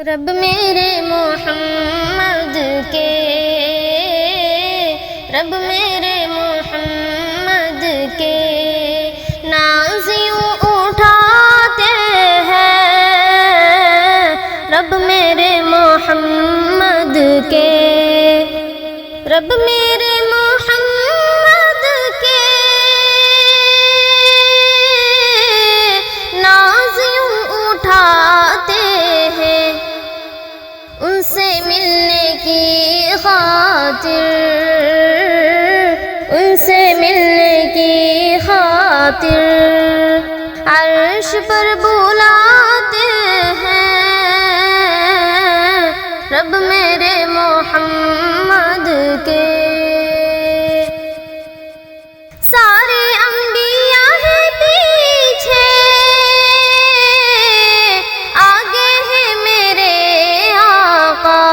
رب میرے محمد کے، رب میرے محمد کے ناز یوں اٹھاتے ہیں، رب میرے محمد کے، رب میرے محمد کے ناز یوں اٹھاتے ہیں، ان سے ملنے کی خاطر، ان سے ملنے کی خاطر عرش پر بلاتے ہیں، رب میرے محمد کے۔ سارے انبیاء ہیں پیچھے، آگے ہیں میرے آقا،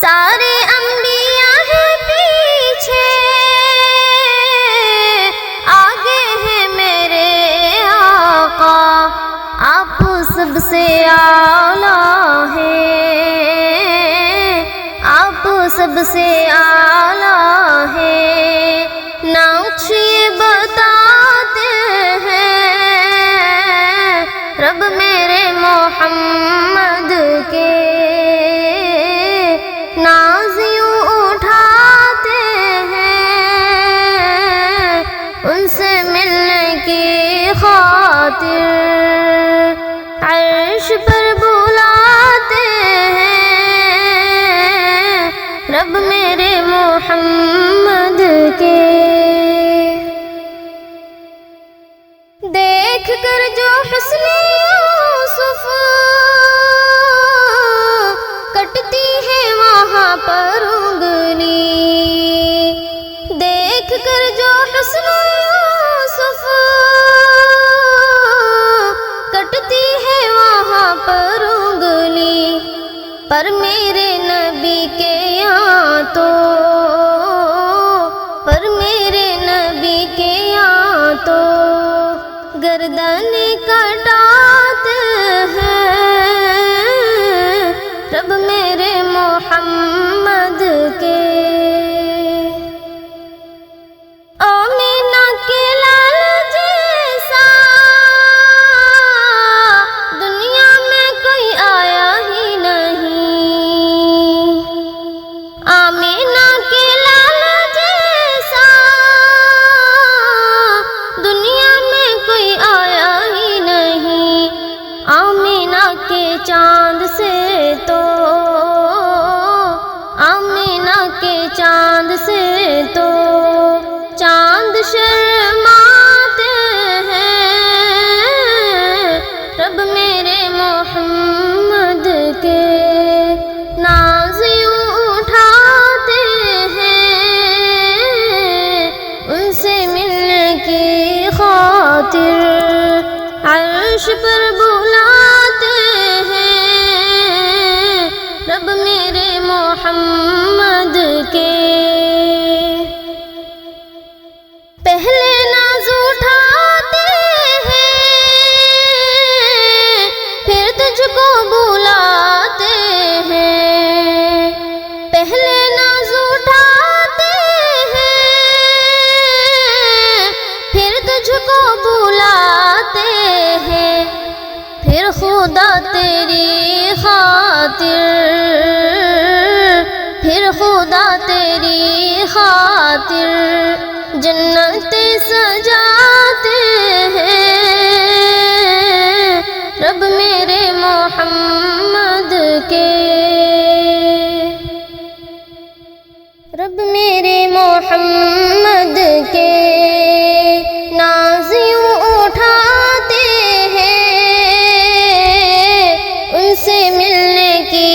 سارے انبیاء ہیں پیچھے، آگے ہیں میرے آقا، آپ سب سے اعلیٰ ہیں، آپ سب سے اعلیٰ ہیں، نقش یہ بتاتے ہیں، رب میرے محمد کے ناز یوں اٹھاتے ہیں، ان سے ملنے کی خاطر عرش پر بلاتے ہیں، رب میرے محمد کے۔ دیکھ کر جو حسن یوسف کٹتی ہے وہاں پر انگلی، دیکھ کر جو حسن یوسف کٹتی ہے وہاں پر انگلی، پر میرے نبی کے یہاں تو، پر میرے نبی کے یہاں تو گردن کٹاتے ہیں، رب میرے محمد کے۔ آمینہ کے لال جیسا دنیا میں کوئی آیا ہی نہیں، آمینہ کے لال جیسا دنیا میں کوئی آیا ہی نہیں، آمینہ کے چاند سے تو، آمینہ کے چاند سے تو چاند شرماتے ہیں، رب میرے محمد کے ناز یوں اٹھاتے ہیں، ان سے ملنے کی خاطر عرش پر بلاتے ہیں، رب میرے محمد کے۔ پہلے ناز اٹھاتے ہیں، پھر تجھ کو بلاتے ہیں، پہلے ناز اٹھاتے ہیں، پھر تجھ کو بلاتے ہیں، پھر خدا تیری خاطر، پھر خدا تیری خاطر جنت سجاتے ہیں، رب میرے محمد کے، رب میرے محمد کے ناز یوں اٹھاتے ہیں، ان سے ملنے کی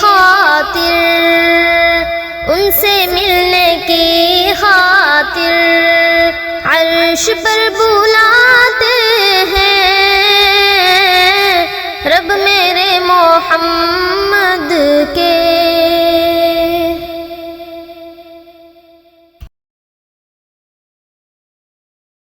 خاطر، ان سے ملنے کی خاطر عرش پر بلاتے ہیں، رب میرے محمد کے۔